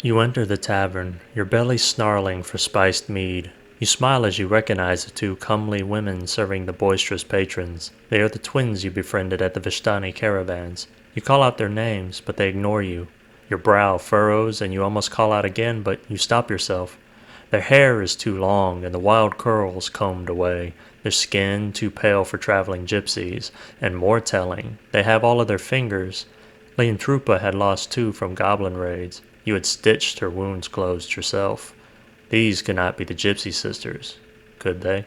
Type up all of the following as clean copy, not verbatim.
You enter the tavern, your belly snarling for spiced mead. You smile as you recognize the two comely women serving the boisterous patrons. They are the twins you befriended at the Vishtani caravans. You call out their names, but they ignore you. Your brow furrows and you almost call out again, but you stop yourself. Their hair is too long and the wild curls combed away. Their skin too pale for traveling gypsies, and more telling, they have all of their fingers. Leontrupa had lost two from goblin raids. You had stitched her wounds closed yourself. These could not be the Gypsy Sisters, could they?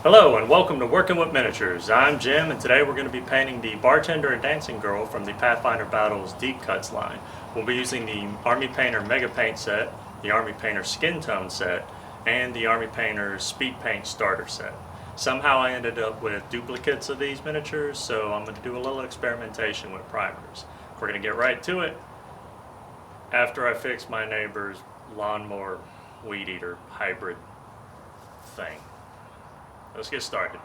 Hello and welcome to Working with Miniatures. I'm Jim and today we're going to be painting the Bartender and Dancing Girl from the Pathfinder Battles Deep Cuts line. We'll be using the Army Painter Mega Paint set, the Army Painter Skin Tone set, and the Army Painter Speed Paint Starter set. Somehow I ended up with duplicates of these miniatures, so I'm going to do a little experimentation with primers. We're going to get right to it after I fix my neighbor's lawnmower weed eater hybrid thing. Let's get started.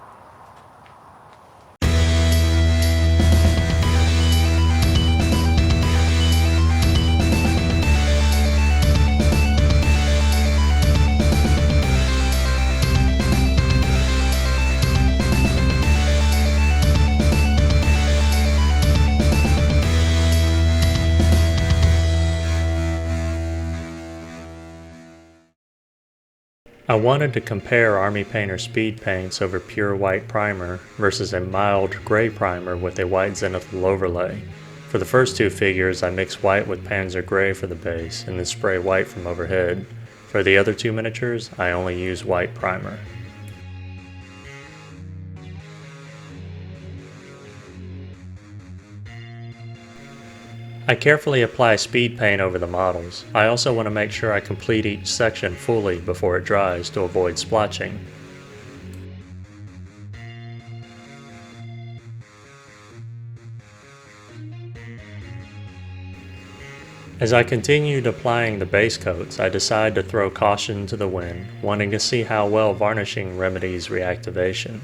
I wanted to compare Army Painter Speed Paints over pure white primer versus a mild gray primer with a white zenithal overlay. For the first two figures I mix white with Panzer Gray for the base and then spray white from overhead. For the other two miniatures I only use white primer. I carefully apply speed paint over the models. I also want to make sure I complete each section fully before it dries to avoid splotching. As I continued applying the base coats, I decided to throw caution to the wind, wanting to see how well varnishing remedies reactivation.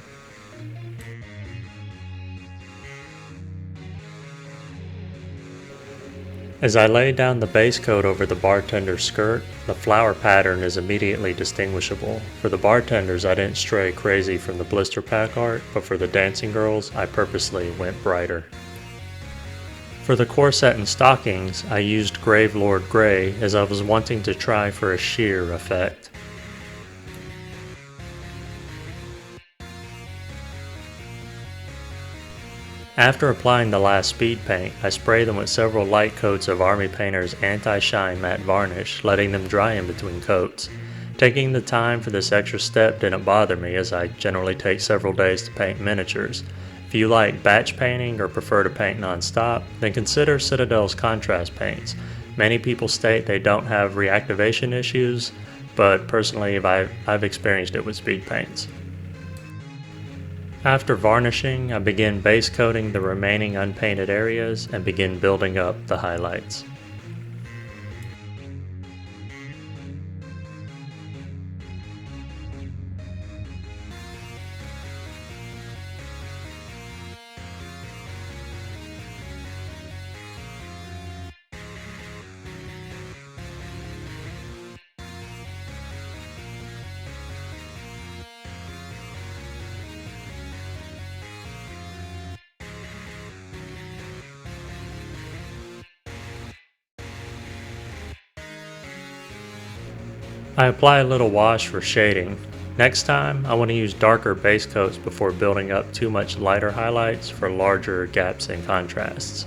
As I lay down the base coat over the bartender's skirt, the flower pattern is immediately distinguishable. For the bartenders I didn't stray crazy from the blister pack art, but for the dancing girls I purposely went brighter. For the corset and stockings I used Gravelord Gray as I was wanting to try for a sheer effect. After applying the last speed paint, I spray them with several light coats of Army Painter's anti-shine matte varnish, letting them dry in between coats. Taking the time for this extra step didn't bother me, as I generally take several days to paint miniatures. If you like batch painting or prefer to paint non-stop, then consider Citadel's contrast paints. Many people state they don't have reactivation issues, but personally I've experienced it with speed paints. After varnishing, I begin base coating the remaining unpainted areas and begin building up the highlights. I apply a little wash for shading. Next time, I want to use darker base coats before building up too much lighter highlights for larger gaps and contrasts.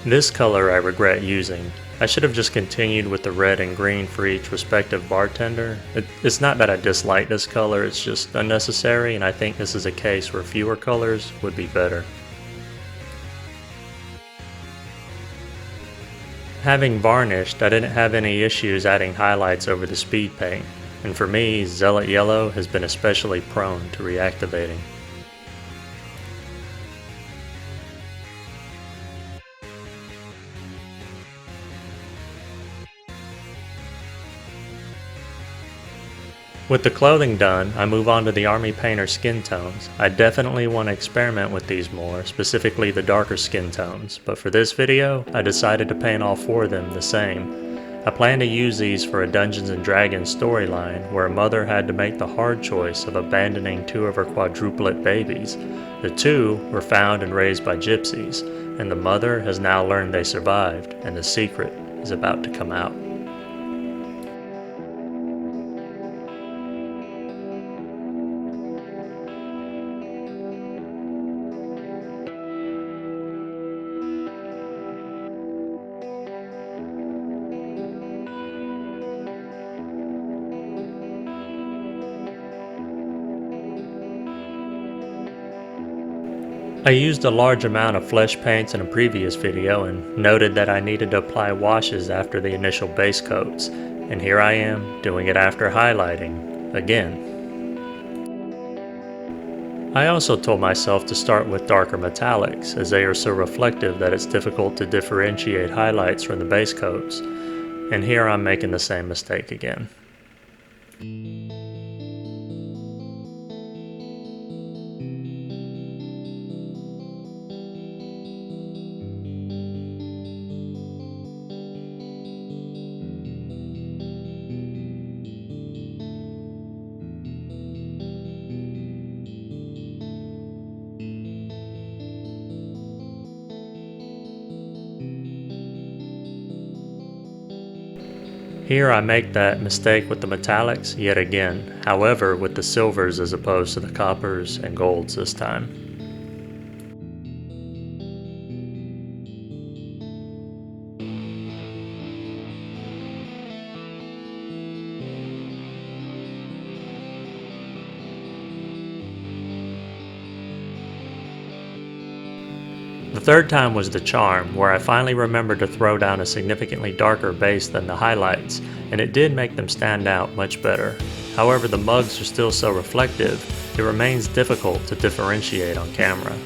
This color I regret using. I should have just continued with the red and green for each respective bartender. It's not that I dislike this color, it's just unnecessary, and I think this is a case where fewer colors would be better. Having varnished, I didn't have any issues adding highlights over the speed paint, and for me, Zealot Yellow has been especially prone to reactivating. With the clothing done, I move on to the Army Painter skin tones. I definitely want to experiment with these more, specifically the darker skin tones, but for this video, I decided to paint all 4 of them the same. I plan to use these for a Dungeons & Dragons storyline where a mother had to make the hard choice of abandoning 2 of her quadruplet babies. The 2 were found and raised by gypsies, and the mother has now learned they survived, and the secret is about to come out. I used a large amount of flesh paints in a previous video and noted that I needed to apply washes after the initial base coats, and here I am doing it after highlighting again. I also told myself to start with darker metallics, as they are so reflective that it's difficult to differentiate highlights from the base coats, and here I'm making the same mistake again. Here I make that mistake with the metallics yet again, however with the silvers as opposed to the coppers and golds this time. The third time was the charm, where I finally remembered to throw down a significantly darker base than the highlights, and it did make them stand out much better. However, the mugs are still so reflective, it remains difficult to differentiate on camera.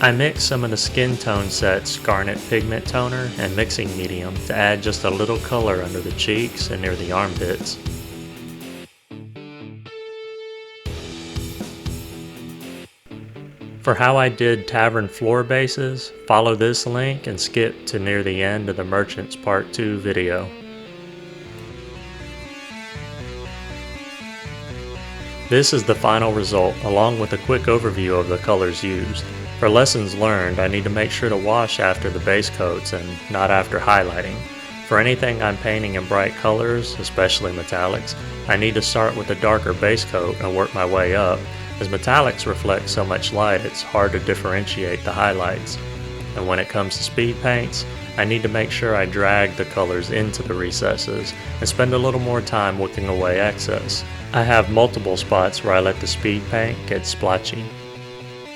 I mixed some of the skin tone set's Garnet Pigment Toner and Mixing Medium to add just a little color under the cheeks and near the armpits. For how I did tavern floor bases, follow this link and skip to near the end of the Merchants Part 2 video. This is the final result, along with a quick overview of the colors used. For lessons learned, I need to make sure to wash after the base coats and not after highlighting. For anything I'm painting in bright colors, especially metallics, I need to start with a darker base coat and work my way up. As metallics reflect so much light, it's hard to differentiate the highlights. And when it comes to speed paints, I need to make sure I drag the colors into the recesses and spend a little more time wicking away excess. I have multiple spots where I let the speed paint get splotchy.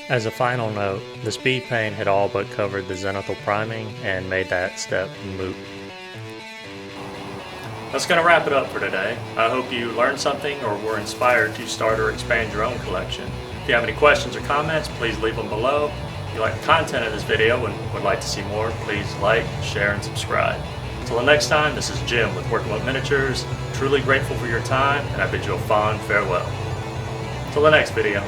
As a final note, the speed paint had all but covered the zenithal priming and made that step moot. That's going to wrap it up for today. I hope you learned something or were inspired to start or expand your own collection. If you have any questions or comments, please leave them below. If you like the content of this video and would like to see more, please like, share, and subscribe. Until the next time, this is Jim with Working with Miniatures. Truly grateful for your time, and I bid you a fond farewell. Until the next video.